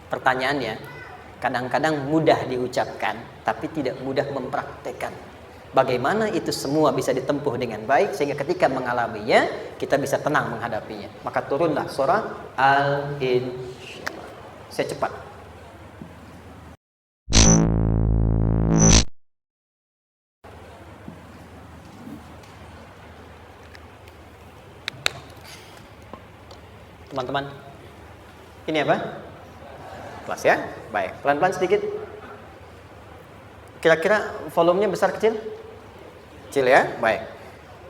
Pertanyaannya, kadang-kadang mudah diucapkan, tapi tidak mudah mempraktekkan. Bagaimana itu semua bisa ditempuh dengan baik, sehingga ketika mengalaminya, kita bisa tenang menghadapinya. Maka turunlah surah Al-Insyirah. Saya cepat. Teman-teman, ini apa? Kelas ya? Baik, pelan-pelan sedikit. Kira-kira volumenya besar kecil? Kecil ya? Baik.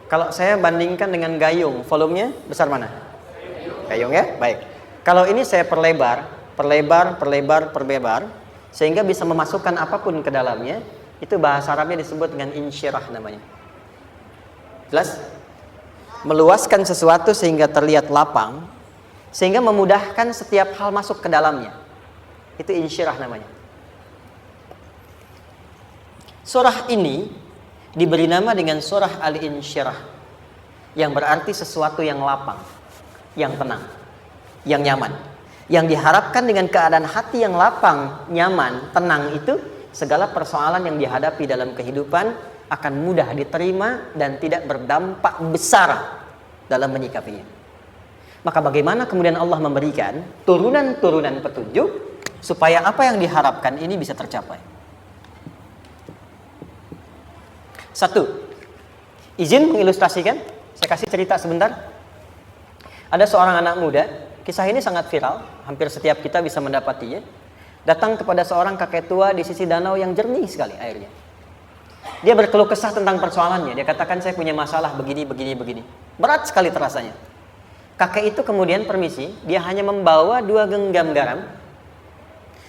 Kalau saya bandingkan dengan gayung, volumenya besar mana? Gayung ya? Baik. Kalau ini saya perlebar, sehingga bisa memasukkan apapun ke dalamnya. Itu bahasa Arabnya disebut dengan insyirah namanya. Jelas? Meluaskan sesuatu sehingga terlihat lapang, sehingga memudahkan setiap hal masuk ke dalamnya. Itu insyirah namanya. Surah ini diberi nama dengan surah Al-Insyirah, yang berarti sesuatu yang lapang, yang tenang, yang nyaman. Yang diharapkan dengan keadaan hati yang lapang, nyaman, tenang itu, segala persoalan yang dihadapi dalam kehidupan akan mudah diterima dan tidak berdampak besar dalam menyikapinya. Maka bagaimana kemudian Allah memberikan turunan-turunan petunjuk supaya apa yang diharapkan ini bisa tercapai? Satu, izin mengilustrasikan. Saya kasih cerita sebentar. Ada seorang anak muda, kisah ini sangat viral, hampir setiap kita bisa mendapatinya. Datang kepada seorang kakek tua di sisi danau yang jernih sekali airnya. Dia berkeluh kesah tentang persoalannya. Dia katakan, saya punya masalah begini. Berat sekali terasanya. Kakek itu kemudian permisi, dia hanya membawa 2 genggam garam.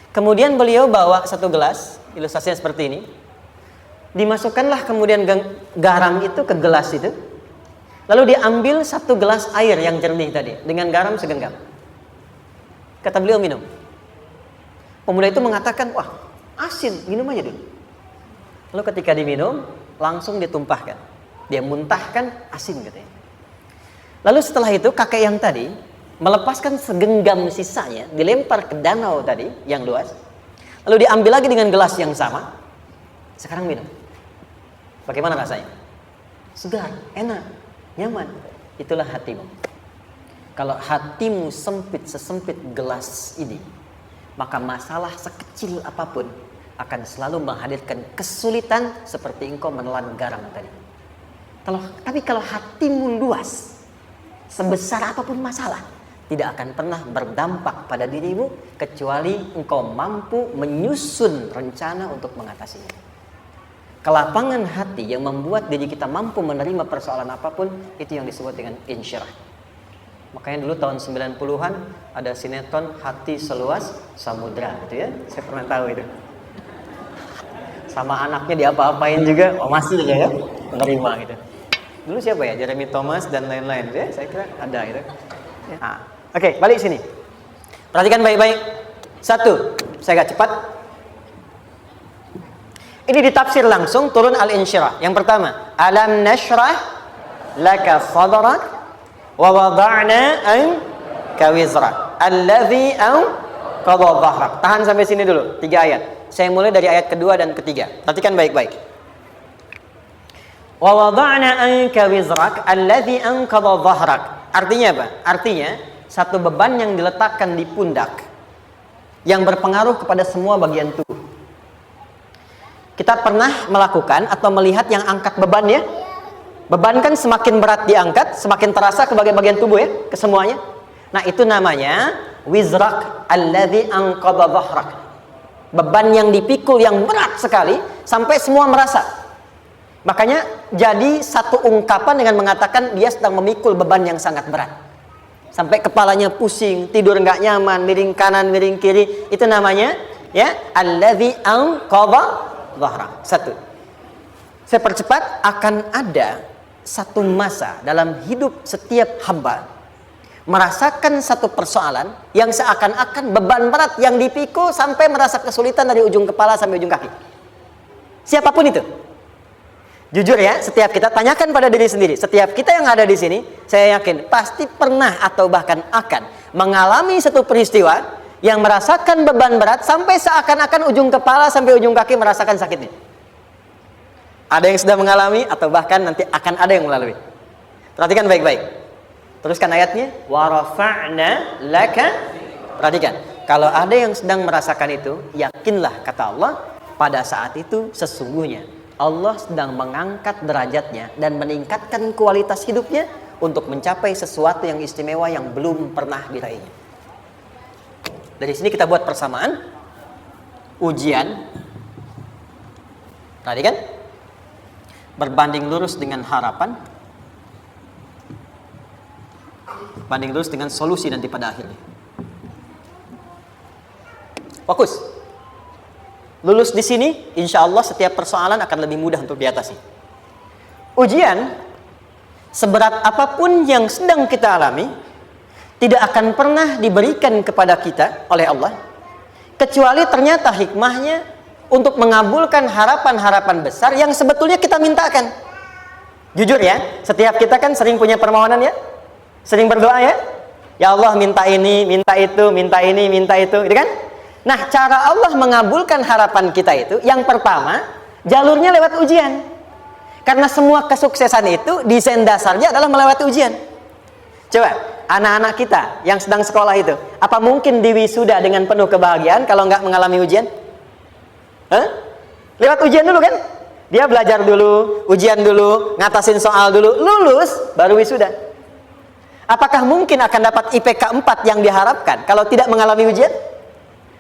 Kemudian beliau bawa 1 gelas, ilustrasinya seperti ini. Dimasukkanlah kemudian garam itu ke gelas itu. Lalu diambil 1 gelas air yang jernih tadi, dengan garam segenggam. Kata beliau, minum. Pemuda itu mengatakan, wah asin, minum aja dulu. Lalu ketika diminum, langsung ditumpahkan. Dia muntahkan, asin katanya. Lalu setelah itu kakek yang tadi melepaskan segenggam sisanya, dilempar ke danau tadi yang luas. Lalu diambil lagi dengan gelas yang sama. Sekarang minum. Bagaimana rasanya? Segar, enak, nyaman. Itulah hatimu. Kalau hatimu sempit sesempit gelas ini, maka masalah sekecil apapun akan selalu menghadirkan kesulitan seperti engkau menelan garam tadi. Tapi kalau hatimu luas, sebesar apapun masalah, tidak akan pernah berdampak pada dirimu kecuali engkau mampu menyusun rencana untuk mengatasinya. Kelapangan hati yang membuat diri kita mampu menerima persoalan apapun, itu yang disebut dengan insyirah. Makanya dulu tahun 90-an ada sinetron Hati Seluas Samudra gitu ya. Saya pernah tahu itu. Sama anaknya diapa-apain juga, masih aja ya menerima gitu. Dulu siapa ya? Jeremy Thomas dan lain-lain ya. Saya kira ada gitu. Nah, oke, balik sini. Perhatikan baik-baik. 1, saya agak cepat. Ini ditafsir langsung turun Al-Insyirah. Yang pertama, alam nashrah laka sadrak wa wada'na anka wizrak allazi anqadha dhahrak. Tahan sampai sini dulu, 3 ayat. Saya mulai dari ayat kedua dan ketiga. Perhatikan baik-baik. Wa wada'na anka wizrak allazi anqadha dhahrak. Artinya apa? Artinya satu beban yang diletakkan di pundak yang berpengaruh kepada semua bagian tubuh. Kita pernah melakukan atau melihat yang angkat beban ya? Beban kan semakin berat diangkat, semakin terasa ke bagian-bagian tubuh ya, ke semuanya. Nah, itu namanya wizrak alladzi anqadha dhahrak. Beban yang dipikul yang berat sekali sampai semua merasa. Makanya jadi satu ungkapan dengan mengatakan dia sedang memikul beban yang sangat berat. Sampai kepalanya pusing, tidur nggak nyaman, miring kanan, miring kiri. Itu namanya ya alladzi anqadha dhahrak. 1. Saya percepat, akan ada satu masa dalam hidup setiap hamba merasakan satu persoalan yang seakan-akan beban berat yang dipikul sampai merasa kesulitan dari ujung kepala sampai ujung kaki. Siapapun itu. Jujur ya, setiap kita tanyakan pada diri sendiri. Setiap kita yang ada di sini, saya yakin pasti pernah atau bahkan akan mengalami satu peristiwa yang merasakan beban berat sampai seakan-akan ujung kepala sampai ujung kaki merasakan sakitnya. Ada yang sudah mengalami atau bahkan nanti akan ada yang melalui. Perhatikan baik-baik. Teruskan ayatnya. Wa rafa'na laka. Perhatikan. Kalau ada yang sedang merasakan itu, yakinlah kata Allah, pada saat itu sesungguhnya Allah sedang mengangkat derajatnya dan meningkatkan kualitas hidupnya untuk mencapai sesuatu yang istimewa yang belum pernah diraihnya. Dari sini kita buat persamaan. Ujian. Tadi kan? Berbanding lurus dengan harapan. Banding lurus dengan solusi nanti pada akhirnya. Fokus. Lulus di sini, insya Allah setiap persoalan akan lebih mudah untuk diatasi. Ujian, seberat apapun yang sedang kita alami, tidak akan pernah diberikan kepada kita oleh Allah, kecuali ternyata hikmahnya untuk mengabulkan harapan-harapan besar yang sebetulnya kita mintakan. Jujur ya, setiap kita kan sering punya permohonan ya, sering berdoa ya. Ya Allah minta ini, minta itu, minta ini, minta itu, gitu kan? Nah, cara Allah mengabulkan harapan kita itu, yang pertama, jalurnya lewat ujian. Karena semua kesuksesan itu, desain dasarnya adalah melewati ujian. Coba, anak-anak kita yang sedang sekolah itu, apa mungkin diwisuda dengan penuh kebahagiaan kalau nggak mengalami ujian? Hah? Lewat ujian dulu kan? Dia belajar dulu, ujian dulu, ngatasin soal dulu, lulus, baru wisuda. Apakah mungkin akan dapat IPK 4 yang diharapkan kalau tidak mengalami ujian?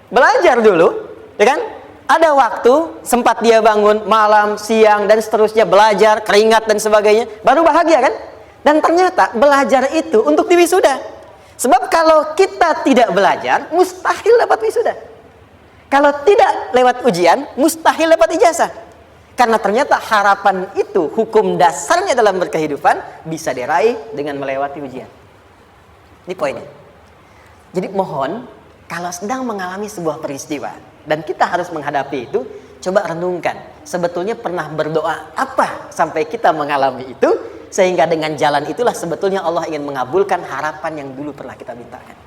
Belajar dulu, ya kan? Ada waktu, sempat dia bangun malam, siang, dan seterusnya belajar, keringat dan sebagainya, baru bahagia kan? Dan ternyata belajar itu untuk diwisuda. Sebab kalau kita tidak belajar, mustahil dapat wisuda. Kalau tidak lewat ujian, mustahil dapat ijazah. Karena ternyata harapan itu, hukum dasarnya dalam berkehidupan, bisa diraih dengan melewati ujian. Ini poinnya. Jadi mohon, kalau sedang mengalami sebuah peristiwa dan kita harus menghadapi itu, coba renungkan. Sebetulnya pernah berdoa apa sampai kita mengalami itu, sehingga dengan jalan itulah sebetulnya Allah ingin mengabulkan harapan yang dulu pernah kita mintakan.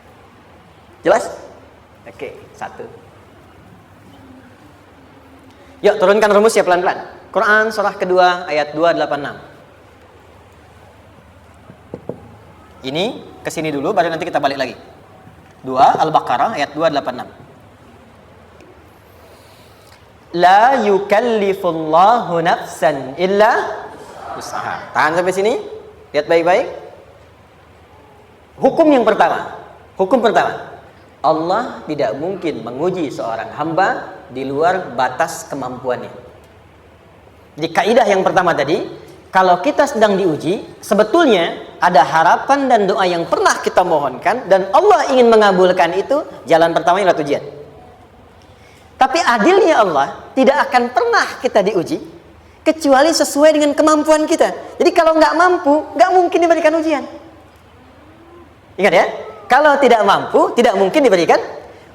Jelas? Oke, satu. Yuk turunkan rumus ya pelan-pelan. Quran surah kedua ayat 286. Ini kesini dulu, baru nanti kita balik lagi. 2 Al-Baqarah ayat 286. La yukallifullahu nafsan illa usaha. Tahan sampai sini. Lihat baik-baik. Hukum yang pertama. Hukum pertama. Allah tidak mungkin menguji seorang hamba di luar batas kemampuannya. Di kaidah yang pertama tadi, kalau kita sedang diuji, sebetulnya ada harapan dan doa yang pernah kita mohonkan dan Allah ingin mengabulkan itu, jalan pertama adalah ujian. Tapi adilnya Allah, tidak akan pernah kita diuji kecuali sesuai dengan kemampuan kita. Jadi kalau nggak mampu, nggak mungkin diberikan ujian. Ingat ya, kalau tidak mampu, tidak mungkin diberikan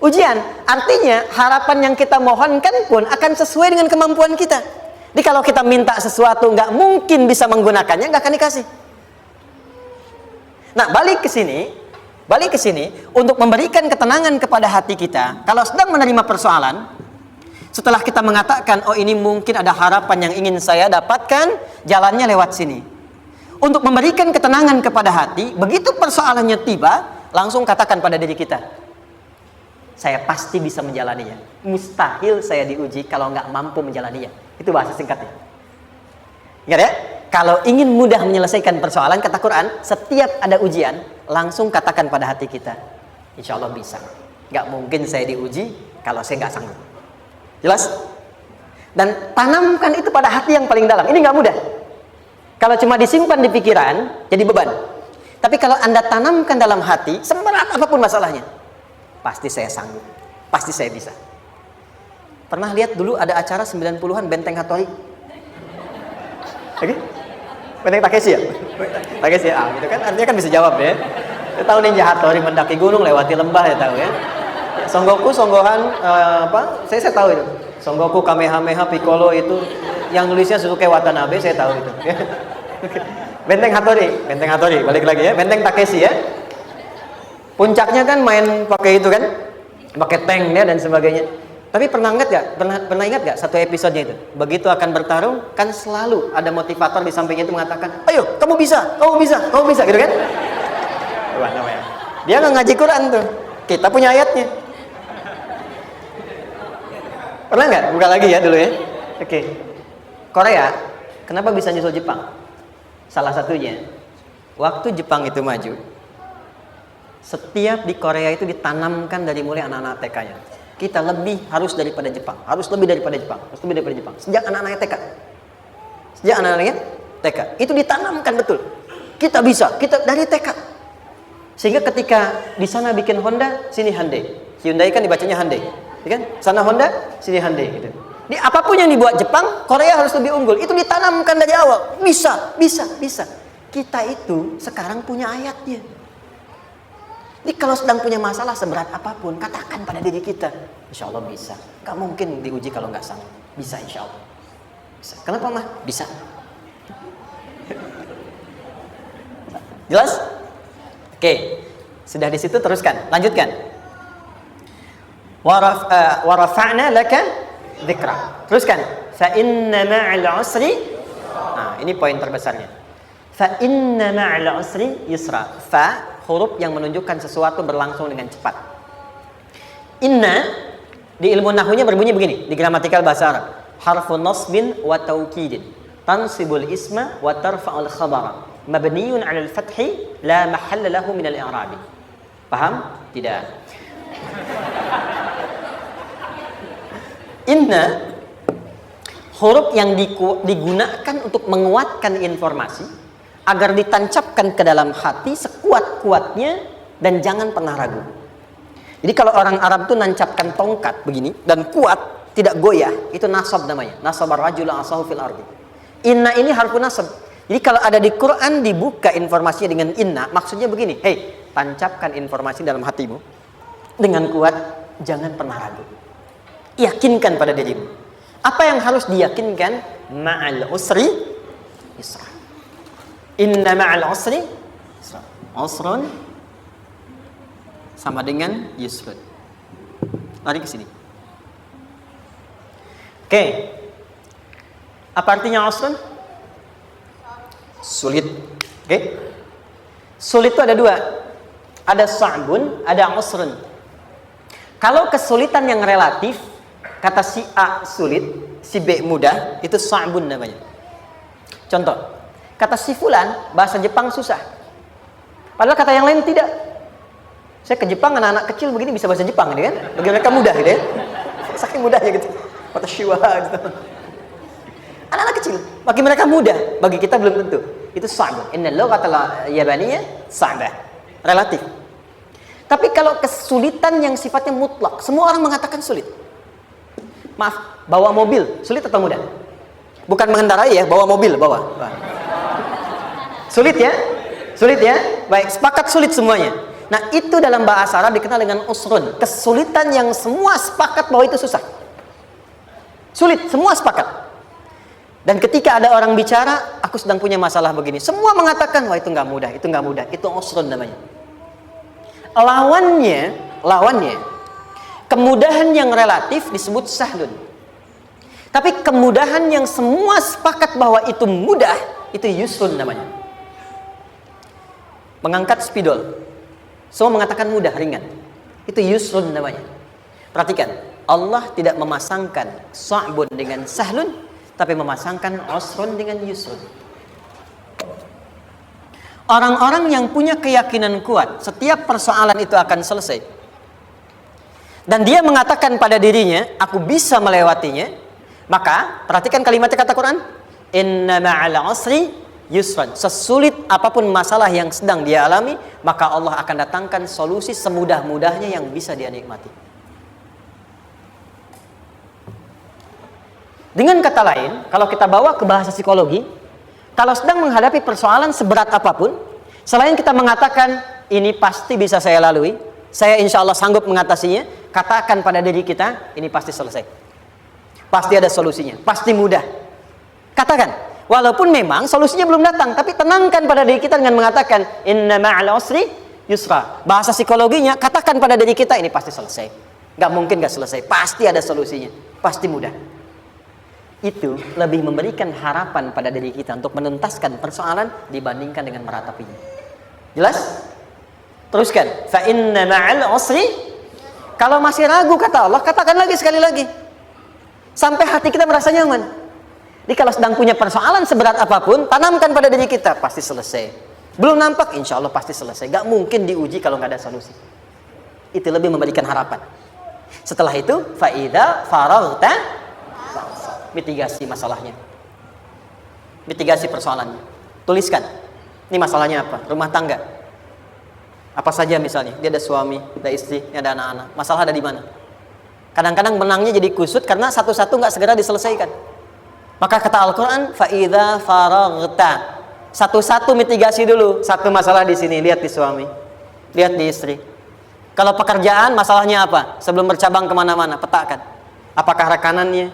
ujian. Artinya harapan yang kita mohonkan pun akan sesuai dengan kemampuan kita. Jadi kalau kita minta sesuatu nggak mungkin bisa menggunakannya, nggak akan dikasih. Nah, balik ke sini untuk memberikan ketenangan kepada hati kita. Kalau sedang menerima persoalan, setelah kita mengatakan, oh ini mungkin ada harapan yang ingin saya dapatkan, jalannya lewat sini. Untuk memberikan ketenangan kepada hati, begitu persoalannya tiba, langsung katakan pada diri kita, saya pasti bisa menjalaninya. Mustahil saya diuji kalau nggak mampu menjalaninya. Itu bahasa singkatnya. Ingat ya? Kalau ingin mudah menyelesaikan persoalan, kata Quran, setiap ada ujian, langsung katakan pada hati kita, insya Allah bisa. Nggak mungkin saya diuji kalau saya nggak sanggup. Jelas? Dan tanamkan itu pada hati yang paling dalam. Ini nggak mudah. Kalau cuma disimpan di pikiran, jadi beban. Tapi kalau Anda tanamkan dalam hati, seberat apapun masalahnya, pasti saya sanggup, pasti saya bisa. Pernah lihat dulu ada acara 90-an Benteng Hattori? Oke? Benteng Takeshi ya? Takeshi ya, gitu kan artinya kan bisa jawab ya. Saya tahu Ninja Hattori mendaki gunung lewati lembah ya tahu ya. Songoku, Songgohan apa? Saya tahu itu. Songoku, Kamehameha, Piccolo itu yang nulisnya Suzuki Watanabe, saya tahu itu. Benteng Hattori, balik lagi ya. Benteng Takeshi ya. Puncaknya kan main pakai itu kan? pakai tanknya dan sebagainya. Tapi pernah ingat gak satu episodenya itu? Begitu akan bertarung, kan selalu ada motivator di sampingnya itu mengatakan, ayo kamu bisa, gitu kan? Wah, namanya. Dia nggak ngaji Quran tuh, kita punya ayatnya. Pernah nggak? Buka lagi ya dulu ya. Oke. Korea, kenapa bisa nyusul Jepang? Salah satunya, waktu Jepang itu maju, setiap di Korea itu ditanamkan dari mulai anak-anak TK-nya. Kita harus lebih daripada Jepang. Sejak anak-anaknya TK. Itu ditanamkan betul. Kita bisa, kita dari TK. Sehingga ketika di sana bikin Honda, sini Hyundai. Hyundai kan dibacanya Hyundai, ya kan? Sana Honda, sini Hyundai gitu. Di apapun yang dibuat Jepang, Korea harus lebih unggul. Itu ditanamkan dari awal. Bisa. Kita itu sekarang punya ayatnya. Jadi kalau sedang punya masalah seberat apapun, katakan pada diri kita, insya Allah bisa. Gak mungkin diuji kalau nggak sanggup. Bisa insya Allah. Bisa. Kenapa mah? Bisa. Jelas? Oke. Sudah di situ teruskan. Lanjutkan. Warafa'na laka dzikra. Teruskan. Fa inna ma'al usri. Nah, ini poin terbesarnya. Fa inna ma'al usri yusra. Fa huruf yang menunjukkan sesuatu berlangsung dengan cepat. Inna di ilmu nahwunya berbunyi begini, di gramatikal bahasa Arab. Harfu nasbin wa taukidin. Tansibul isma wa tarfa'ul khabara. Mabniyun 'alal fathi la mahalla lahu min al-i'rab. Paham? Tidak. Inna huruf yang digunakan untuk menguatkan informasi agar ditancapkan ke dalam hati sekuat-kuatnya dan jangan pernah ragu. Jadi kalau orang Arab itu nancapkan tongkat begini dan kuat, tidak goyah, itu nasab namanya. Nasabar rajula asahu fil ardi. Inna ini harfu nasab. Jadi kalau ada di Quran dibuka informasinya dengan inna, maksudnya begini, hei, tancapkan informasi dalam hatimu dengan kuat, jangan pernah ragu. Yakinkan pada dirimu. Apa yang harus diyakinkan? Ma'al usri yusra. Inna ma'al usri yusra. Usrun sama dengan yusrun. Lari ke sini. Oke. Apa artinya usrun? Sulit. Oke. Sulit itu ada dua. Ada sa'bun, ada usrun. Kalau kesulitan yang relatif, kata si A sulit, si B mudah, itu sa'bun namanya. Contoh, kata si fulan, bahasa Jepang susah. Padahal kata yang lain tidak. Saya ke Jepang, anak-anak kecil begini bisa bahasa Jepang, gitu kan? Bagi mereka mudah, gitu ya. Saking mudahnya gitu. Kata shiwa, gitu. Anak-anak kecil, bagi mereka mudah, bagi kita belum tentu. Itu sa'bun. Inna lughatal yabaniyah sa'bah. Relatif. Tapi kalau kesulitan yang sifatnya mutlak, semua orang mengatakan sulit. Maaf, bawa mobil, sulit atau mudah? Bukan mengendarai ya, bawa mobil, bawa. Sulit ya? Sulit ya? Baik, sepakat sulit semuanya. Nah, itu dalam bahasa Arab dikenal dengan usrun. Kesulitan yang semua sepakat bahwa itu susah. Sulit, semua sepakat. Dan ketika ada orang bicara, aku sedang punya masalah begini. Semua mengatakan, wah itu nggak mudah, itu nggak mudah. Itu usrun namanya. Lawannya, kemudahan yang relatif disebut sahlun. Tapi kemudahan yang semua sepakat bahwa itu mudah, itu yusrun namanya. Mengangkat spidol, semua mengatakan mudah, ringan. Itu yusrun namanya. Perhatikan, Allah tidak memasangkan sa'bun dengan sahlun, tapi memasangkan usrun dengan yusrun. Orang-orang yang punya keyakinan kuat, setiap persoalan itu akan selesai. Dan dia mengatakan pada dirinya, aku bisa melewatinya. Maka, perhatikan kalimatnya kata Quran. Inna ma'al usri yusran. Sesulit apapun masalah yang sedang dia alami, maka Allah akan datangkan solusi semudah-mudahnya yang bisa dia nikmati. Dengan kata lain, kalau kita bawa ke bahasa psikologi, kalau sedang menghadapi persoalan seberat apapun, selain kita mengatakan, ini pasti bisa saya lalui, saya insya Allah sanggup mengatasinya, katakan pada diri kita, ini pasti selesai. Pasti ada solusinya, pasti mudah. Katakan, walaupun memang solusinya belum datang, tapi tenangkan pada diri kita dengan mengatakan, inna ma'al usri yusra. Bahasa psikologinya, katakan pada diri kita, ini pasti selesai. Nggak mungkin nggak selesai, pasti ada solusinya, pasti mudah. Itu lebih memberikan harapan pada diri kita untuk menuntaskan persoalan dibandingkan dengan meratapinya. Jelas? Teruskan. Fa inna ma'al usri. Kalau masih ragu kata Allah, katakan lagi sekali lagi. Sampai hati kita merasa nyaman. Jadi kalau sedang punya persoalan seberat apapun, tanamkan pada diri kita, pasti selesai. Belum nampak, insya Allah pasti selesai. Gak mungkin diuji kalau gak ada solusi. Itu lebih memberikan harapan. Setelah itu, fa'idha faraghta, mitigasi masalahnya, mitigasi persoalannya. Tuliskan, ini masalahnya apa? Rumah tangga. Apa saja misalnya, dia ada suami, ada istri, ada anak-anak. Masalah ada di mana? Kadang-kadang benangnya jadi kusut karena satu-satu nggak segera diselesaikan. Maka kata Al-Quran, fa'idha faraghta, satu-satu mitigasi dulu. Satu masalah di sini, lihat di suami, lihat di istri. Kalau pekerjaan, masalahnya apa? Sebelum bercabang kemana-mana, petakan. Apakah rekanannya?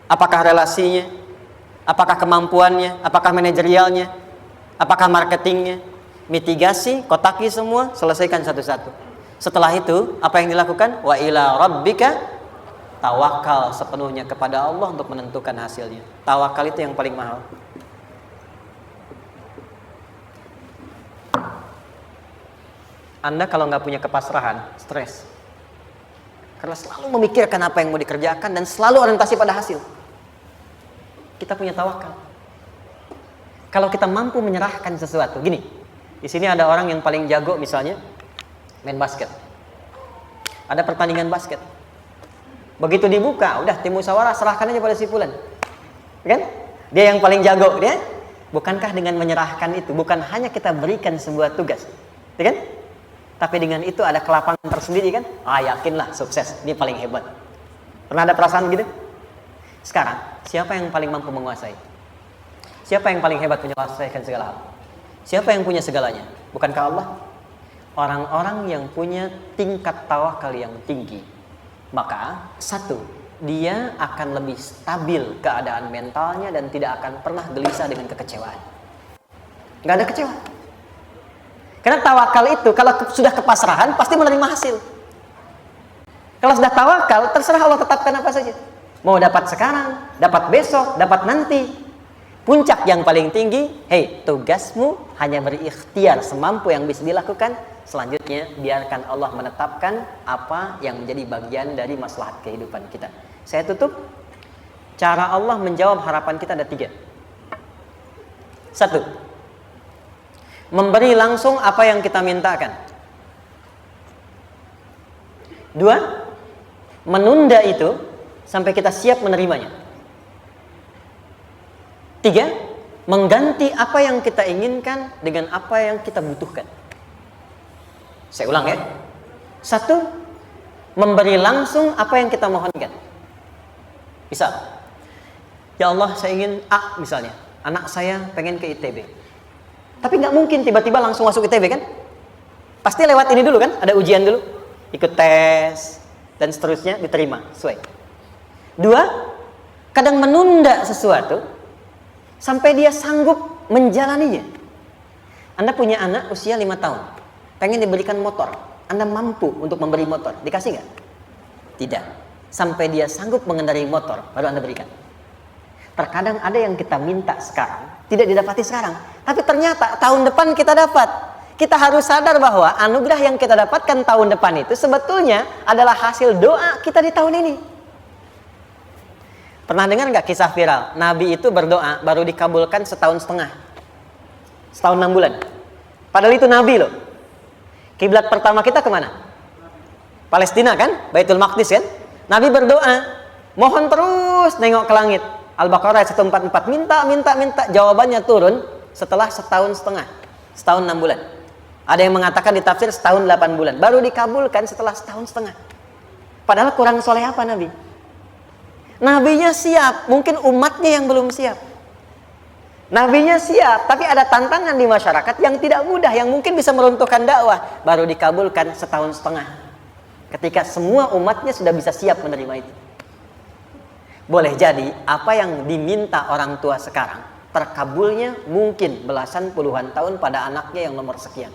Apakah relasinya? Apakah kemampuannya? Apakah manajerialnya? Apakah marketingnya? Mitigasi, kotaki semua, selesaikan satu-satu. Setelah itu, apa yang dilakukan? Wa ila rabbika, tawakal sepenuhnya kepada Allah untuk menentukan hasilnya. Tawakal itu yang paling mahal. Anda kalau nggak punya kepasrahan, stres. Karena selalu memikirkan apa yang mau dikerjakan dan selalu orientasi pada hasil. Kita punya tawakal. Kalau kita mampu menyerahkan sesuatu, gini, di sini ada orang yang paling jago misalnya main basket. Ada pertandingan basket. Begitu dibuka, udah tim musyawarah serahkan aja pada si fulan. Kan? Dia yang paling jago, dia. Bukankah dengan menyerahkan itu bukan hanya kita berikan sebuah tugas, ya kan? Tapi dengan itu ada kelapangan tersendiri kan? Yakinlah sukses, dia paling hebat. Pernah ada perasaan gitu? Sekarang, siapa yang paling mampu menguasai? Siapa yang paling hebat menyelesaikan segala hal? Siapa yang punya segalanya? Bukankah Allah? Orang-orang yang punya tingkat tawakal yang tinggi, maka satu, dia akan lebih stabil keadaan mentalnya dan tidak akan pernah gelisah dengan kekecewaan. Nggak ada kecewa. Karena tawakal itu kalau sudah kepasrahan pasti menerima hasil. Kalau sudah tawakal, terserah Allah tetapkan apa saja. Mau dapat sekarang, dapat besok, dapat nanti. Puncak yang paling tinggi, tugasmu hanya berikhtiar semampu yang bisa dilakukan. Selanjutnya, biarkan Allah menetapkan apa yang menjadi bagian dari maslahat kehidupan kita. Saya tutup. Cara Allah menjawab harapan kita ada 3. 1. Memberi langsung apa yang kita mintakan. 2. Menunda itu sampai kita siap menerimanya. 3. Mengganti apa yang kita inginkan dengan apa yang kita butuhkan. Saya ulang ya. 1. Memberi langsung apa yang kita mohonkan. Misal, ya Allah saya ingin A misalnya. Anak saya pengen ke ITB. Tapi nggak mungkin tiba-tiba langsung masuk ITB kan? Pasti lewat ini dulu kan? Ada ujian dulu. Ikut tes dan seterusnya diterima. Sesuai. 2. Kadang menunda sesuatu sampai dia sanggup menjalaninya. Anda punya anak usia 5 tahun, pengen diberikan motor. Anda mampu untuk memberi motor, dikasih nggak? Tidak. Sampai dia sanggup mengendarai motor, baru Anda berikan. Terkadang ada yang kita minta sekarang, tidak didapati sekarang. Tapi ternyata tahun depan kita dapat. Kita harus sadar bahwa anugerah yang kita dapatkan tahun depan itu sebetulnya adalah hasil doa kita di tahun ini. Pernah dengar nggak kisah viral? Nabi itu berdoa baru dikabulkan setahun setengah. Setahun 6 bulan. Padahal itu Nabi loh. Kiblat pertama kita kemana? Palestina kan? Baitul Maqdis kan? Nabi berdoa. Mohon terus nengok ke langit. Al-Baqarah 144. Minta. Jawabannya turun setelah setahun setengah. Setahun 6 bulan. Ada yang mengatakan di tafsir setahun 8 bulan. Baru dikabulkan setelah setahun setengah. Padahal kurang soleh apa Nabi? Nabinya siap, mungkin umatnya yang belum siap. Nabinya siap, tapi ada tantangan di masyarakat yang tidak mudah, yang mungkin bisa meruntuhkan dakwah. Baru dikabulkan setahun setengah. Ketika semua umatnya sudah bisa siap menerima itu. Boleh jadi apa yang diminta orang tua sekarang, terkabulnya mungkin belasan puluhan tahun pada anaknya yang nomor sekian.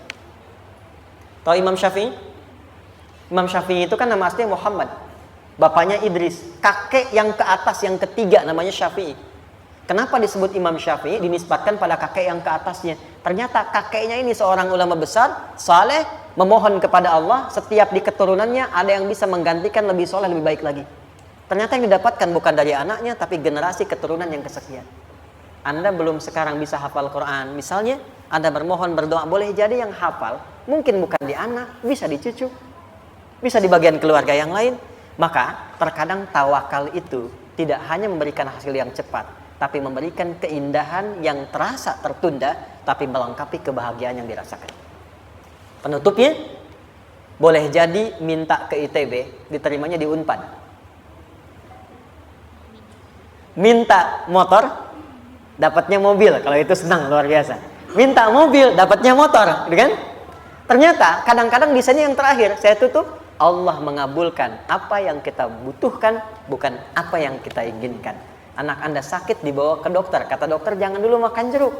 Tahu Imam Syafi'i? Imam Syafi'i itu kan nama aslinya Muhammad. Bapaknya Idris. Kakek yang ke atas, yang ketiga namanya Syafi'i. Kenapa disebut Imam Syafi'i? Dinisbatkan pada kakek yang ke atasnya. Ternyata kakeknya ini seorang ulama besar, saleh, memohon kepada Allah. Setiap di keturunannya ada yang bisa menggantikan lebih soleh, lebih baik lagi. Ternyata yang didapatkan bukan dari anaknya, tapi generasi keturunan yang kesekian. Anda belum sekarang bisa hafal Quran. Misalnya, Anda bermohon, berdoa, boleh jadi yang hafal, mungkin bukan di anak, bisa di cucu, bisa di bagian keluarga yang lain. Maka, terkadang tawakal itu tidak hanya memberikan hasil yang cepat, tapi memberikan keindahan yang terasa tertunda, tapi melengkapi kebahagiaan yang dirasakan. Penutupnya, boleh jadi minta ke ITB, diterimanya di Unpad. Minta motor, dapatnya mobil. Kalau itu senang, luar biasa. Minta mobil, dapatnya motor, gitu kan? Ternyata kadang-kadang di sini yang terakhir, saya tutup, Allah mengabulkan apa yang kita butuhkan, bukan apa yang kita inginkan. Anak Anda sakit, dibawa ke dokter, kata dokter jangan dulu makan jeruk.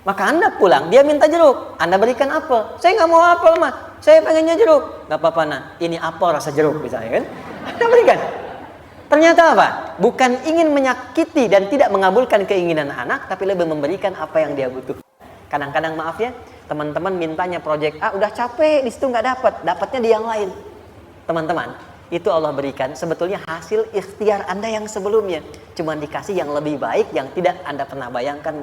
Maka Anda pulang, dia minta jeruk, Anda berikan apel. Saya nggak mau apel mah, saya pengennya jeruk. Nggak apa-apa nah, ini apel rasa jeruk misalnya kan? Anda berikan. Ternyata apa? Bukan ingin menyakiti dan tidak mengabulkan keinginan anak, tapi lebih memberikan apa yang dia butuh. Kadang-kadang maaf ya, teman-teman mintanya proyek A, udah capek, di situ nggak dapat, dapatnya di yang lain. Teman-teman, itu Allah berikan sebetulnya hasil ikhtiar Anda yang sebelumnya. Cuma dikasih yang lebih baik, yang tidak Anda pernah bayangkan.